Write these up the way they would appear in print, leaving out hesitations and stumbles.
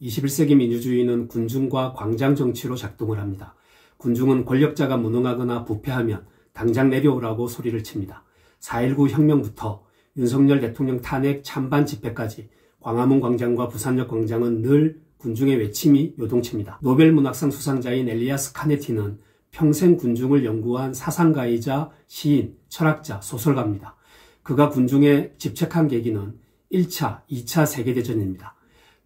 21세기 민주주의는 군중과 광장 정치로 작동을 합니다. 군중은 권력자가 무능하거나 부패하면 당장 내려오라고 소리를 칩니다. 4.19 혁명부터 윤석열 대통령 탄핵 찬반 집회까지 광화문 광장과 부산역 광장은 늘 군중의 외침이 요동칩니다. 노벨문학상 수상자인 엘리아스 카네티는 평생 군중을 연구한 사상가이자 시인, 철학자, 소설가입니다. 그가 군중에 집착한 계기는 1차, 2차 세계대전입니다.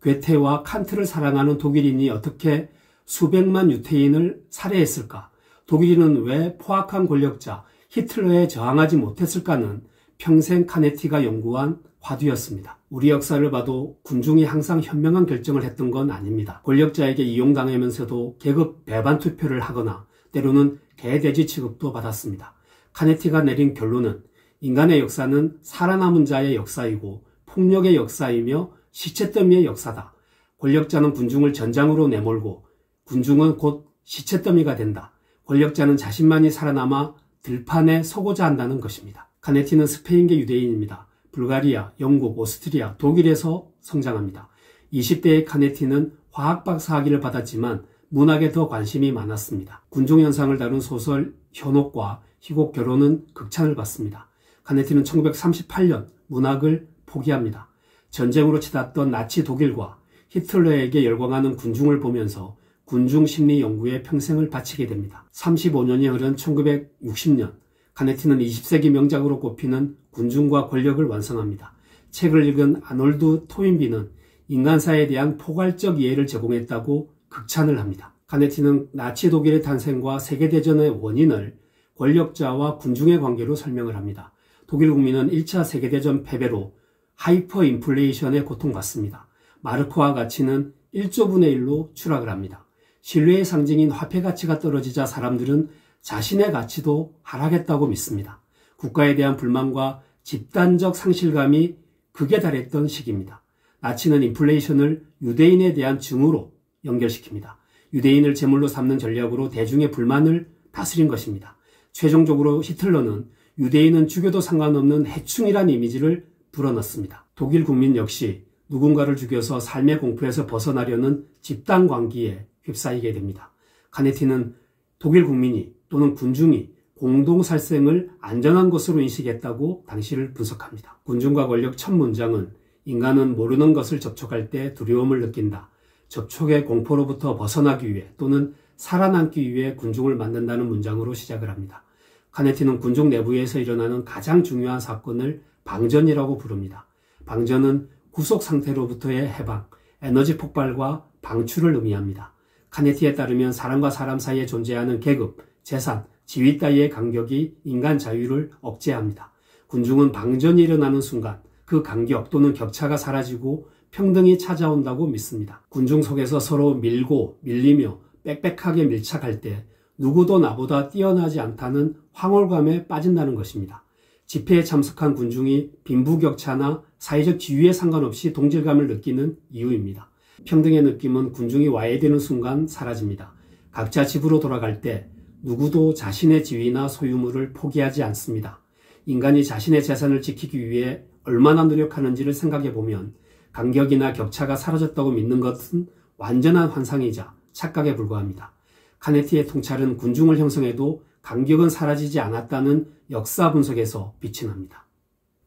괴테와 칸트를 사랑하는 독일인이 어떻게 수백만 유태인을 살해했을까? 독일인은 왜 포악한 권력자 히틀러에 저항하지 못했을까는 평생 카네티가 연구한 화두였습니다. 우리 역사를 봐도 군중이 항상 현명한 결정을 했던 건 아닙니다. 권력자에게 이용당하면서도 계급 배반 투표를 하거나 때로는 개돼지 취급도 받았습니다. 카네티가 내린 결론은 인간의 역사는 살아남은 자의 역사이고 폭력의 역사이며 시체더미의 역사다. 권력자는 군중을 전장으로 내몰고 군중은 곧 시체더미가 된다. 권력자는 자신만이 살아남아 들판에 서고자 한다는 것입니다. 카네티는 스페인계 유대인입니다. 불가리아, 영국, 오스트리아, 독일에서 성장합니다. 20대의 카네티는 화학 박사 학위를 받았지만 문학에 더 관심이 많았습니다. 군중 현상을 다룬 소설 현옥과 희곡 결혼은 극찬을 받습니다. 카네티는 1938년 문학을 포기합니다. 전쟁으로 치닫던 나치 독일과 히틀러에게 열광하는 군중을 보면서 군중 심리 연구에 평생을 바치게 됩니다. 35년이 흐른 1960년 카네티는 20세기 명작으로 꼽히는 군중과 권력을 완성합니다. 책을 읽은 아놀드 토인비는 인간사에 대한 포괄적 이해를 제공했다고 극찬을 합니다. 카네티는 나치 독일의 탄생과 세계대전의 원인을 권력자와 군중의 관계로 설명을 합니다. 독일 국민은 1차 세계대전 패배로 하이퍼 인플레이션에 고통받습니다. 마르크화 가치는 1조 분의 1로 추락을 합니다. 신뢰의 상징인 화폐 가치가 떨어지자 사람들은 자신의 가치도 하락했다고 믿습니다. 국가에 대한 불만과 집단적 상실감이 극에 달했던 시기입니다. 나치는 인플레이션을 유대인에 대한 증오로 연결시킵니다. 유대인을 제물로 삼는 전략으로 대중의 불만을 다스린 것입니다. 최종적으로 히틀러는 유대인은 죽여도 상관없는 해충이란 이미지를 불어넣습니다. 독일 국민 역시 누군가를 죽여서 삶의 공포에서 벗어나려는 집단 광기에 휩싸이게 됩니다. 카네티는 독일 국민이 또는 군중이 공동살생을 안전한 것으로 인식했다고 당시를 분석합니다. 군중과 권력 첫 문장은 인간은 모르는 것을 접촉할 때 두려움을 느낀다. 접촉의 공포로부터 벗어나기 위해 또는 살아남기 위해 군중을 만든다는 문장으로 시작을 합니다. 카네티는 군중 내부에서 일어나는 가장 중요한 사건을 방전이라고 부릅니다. 방전은 구속 상태로부터의 해방, 에너지 폭발과 방출을 의미합니다. 카네티에 따르면 사람과 사람 사이에 존재하는 계급, 재산, 지위 따위의 간격이 인간 자유를 억제합니다. 군중은 방전이 일어나는 순간 그 간격 또는 격차가 사라지고 평등이 찾아온다고 믿습니다. 군중 속에서 서로 밀고 밀리며 빽빽하게 밀착할 때 누구도 나보다 뛰어나지 않다는 황홀감에 빠진다는 것입니다. 집회에 참석한 군중이 빈부격차나 사회적 지위에 상관없이 동질감을 느끼는 이유입니다. 평등의 느낌은 군중이 와해되는 순간 사라집니다. 각자 집으로 돌아갈 때 누구도 자신의 지위나 소유물을 포기하지 않습니다. 인간이 자신의 재산을 지키기 위해 얼마나 노력하는지를 생각해 보면 간격이나 격차가 사라졌다고 믿는 것은 완전한 환상이자 착각에 불과합니다. 카네티의 통찰은 군중을 형성해도 간격은 사라지지 않았다는 역사 분석에서 빛이 납니다.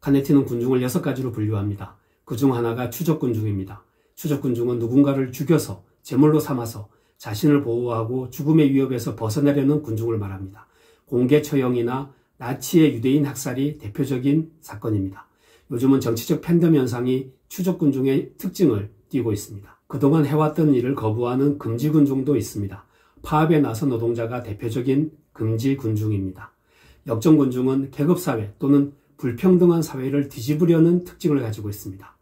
카네티는 군중을 6가지로 분류합니다. 그중 하나가 추적군중입니다. 추적군중은 누군가를 죽여서 제물로 삼아서 자신을 보호하고 죽음의 위협에서 벗어나려는 군중을 말합니다. 공개 처형이나 나치의 유대인 학살이 대표적인 사건입니다. 요즘은 정치적 팬덤 현상이 추적군중의 특징을 띠고 있습니다. 그동안 해왔던 일을 거부하는 금지군중도 있습니다. 파업에 나선 노동자가 대표적인 금지군중입니다. 역정군중은 계급사회 또는 불평등한 사회를 뒤집으려는 특징을 가지고 있습니다.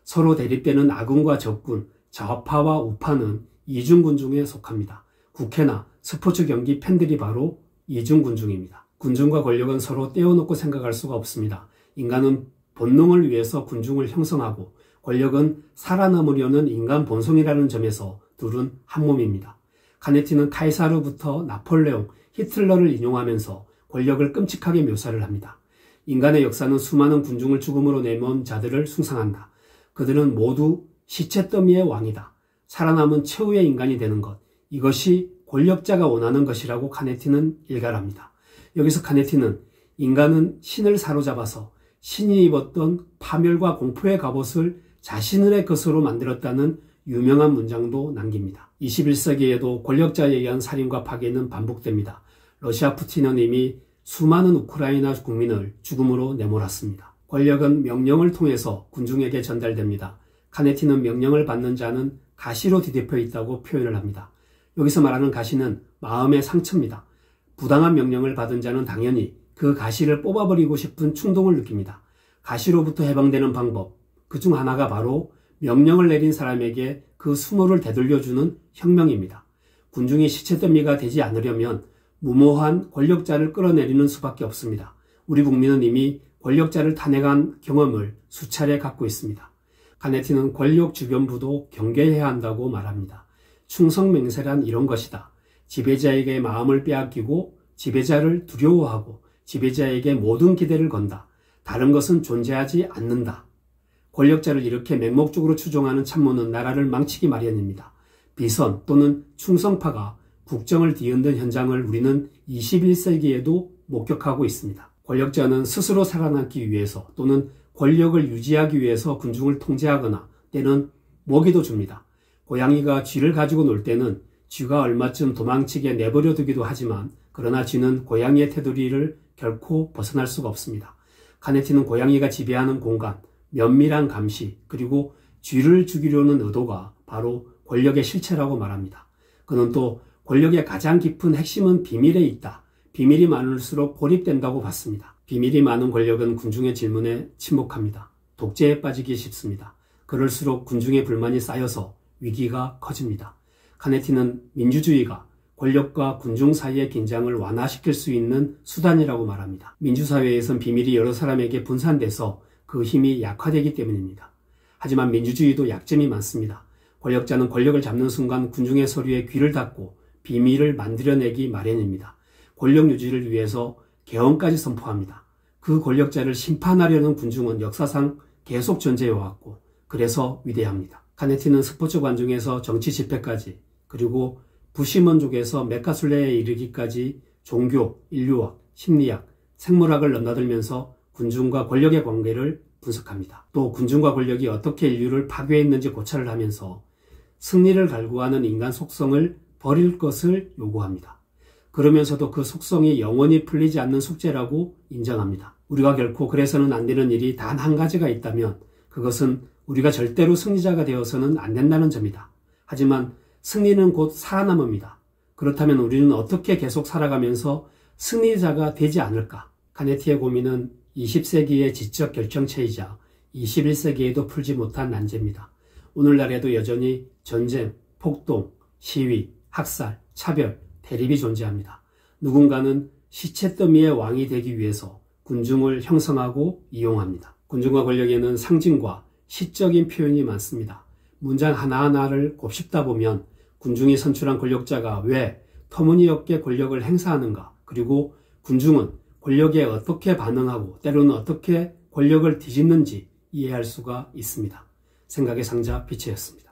서로 대립되는 아군과 적군, 좌파와 우파는 이중군중에 속합니다. 국회나 스포츠 경기 팬들이 바로 이중군중입니다. 군중과 권력은 서로 떼어놓고 생각할 수가 없습니다. 인간은 본능을 위해서 군중을 형성하고 권력은 살아남으려는 인간 본성이라는 점에서 둘은 한 몸입니다. 카네티는 카이사르부터 나폴레옹, 히틀러를 인용하면서 권력을 끔찍하게 묘사를 합니다. 인간의 역사는 수많은 군중을 죽음으로 내몬 자들을 숭상한다. 그들은 모두 시체더미의 왕이다. 살아남은 최후의 인간이 되는 것, 이것이 권력자가 원하는 것이라고 카네티는 일갈합니다. 여기서 카네티는 인간은 신을 사로잡아서 신이 입었던 파멸과 공포의 갑옷을 자신의 것으로 만들었다는 유명한 문장도 남깁니다. 21세기에도 권력자에 의한 살인과 파괴는 반복됩니다. 러시아 푸틴은 이미 수많은 우크라이나 국민을 죽음으로 내몰았습니다. 권력은 명령을 통해서 군중에게 전달됩니다. 카네티는 명령을 받는 자는 가시로 뒤덮여 있다고 표현을 합니다. 여기서 말하는 가시는 마음의 상처입니다. 부당한 명령을 받은 자는 당연히 그 가시를 뽑아버리고 싶은 충동을 느낍니다. 가시로부터 해방되는 방법, 그중 하나가 바로 명령을 내린 사람에게 그 수모를 되돌려주는 혁명입니다. 군중이 시체더미가 되지 않으려면 무모한 권력자를 끌어내리는 수밖에 없습니다. 우리 국민은 이미 권력자를 탄핵한 경험을 수차례 갖고 있습니다. 카네티는 권력 주변부도 경계해야 한다고 말합니다. 충성맹세란 이런 것이다. 지배자에게 마음을 빼앗기고 지배자를 두려워하고 지배자에게 모든 기대를 건다. 다른 것은 존재하지 않는다. 권력자를 이렇게 맹목적으로 추종하는 참모는 나라를 망치기 마련입니다. 비선 또는 충성파가 국정을 뒤흔든 현장을 우리는 21세기에도 목격하고 있습니다. 권력자는 스스로 살아남기 위해서 또는 권력을 유지하기 위해서 군중을 통제하거나 때는 먹이도 줍니다. 고양이가 쥐를 가지고 놀 때는 쥐가 얼마쯤 도망치게 내버려 두기도 하지만 그러나 쥐는 고양이의 테두리를 결코 벗어날 수가 없습니다. 카네티는 고양이가 지배하는 공간, 면밀한 감시, 그리고 쥐를 죽이려는 의도가 바로 권력의 실체라고 말합니다. 그는 또 권력의 가장 깊은 핵심은 비밀에 있다. 비밀이 많을수록 고립된다고 봤습니다. 비밀이 많은 권력은 군중의 질문에 침묵합니다. 독재에 빠지기 쉽습니다. 그럴수록 군중의 불만이 쌓여서 위기가 커집니다. 카네티는 민주주의가 권력과 군중 사이의 긴장을 완화시킬 수 있는 수단이라고 말합니다. 민주사회에선 비밀이 여러 사람에게 분산돼서 그 힘이 약화되기 때문입니다. 하지만 민주주의도 약점이 많습니다. 권력자는 권력을 잡는 순간 군중의 소리에 귀를 닫고 비밀을 만들어내기 마련입니다. 권력 유지를 위해서 개헌까지 선포합니다. 그 권력자를 심판하려는 군중은 역사상 계속 존재해왔고 그래서 위대합니다. 카네티는 스포츠 관중에서 정치 집회까지 그리고 부시먼족에서 메카술레에 이르기까지 종교, 인류학, 심리학, 생물학을 넘나들면서 군중과 권력의 관계를 분석합니다. 또 군중과 권력이 어떻게 인류를 파괴했는지 고찰을 하면서 승리를 갈구하는 인간 속성을 버릴 것을 요구합니다. 그러면서도 그 속성이 영원히 풀리지 않는 숙제라고 인정합니다. 우리가 결코 그래서는 안 되는 일이 단 한 가지가 있다면 그것은 우리가 절대로 승리자가 되어서는 안 된다는 점이다. 하지만 승리는 곧 살아남음이다. 그렇다면 우리는 어떻게 계속 살아가면서 승리자가 되지 않을까? 카네티의 고민은 20세기의 지적 결정체이자 21세기에도 풀지 못한 난제입니다. 오늘날에도 여전히 전쟁, 폭동, 시위, 학살, 차별, 대립이 존재합니다. 누군가는 시체더미의 왕이 되기 위해서 군중을 형성하고 이용합니다. 군중과 권력에는 상징과 시적인 표현이 많습니다. 문장 하나하나를 곱씹다 보면 군중이 선출한 권력자가 왜 터무니없게 권력을 행사하는가, 그리고 군중은 권력에 어떻게 반응하고 때로는 어떻게 권력을 뒤집는지 이해할 수가 있습니다. 생각의 상자 피치였습니다.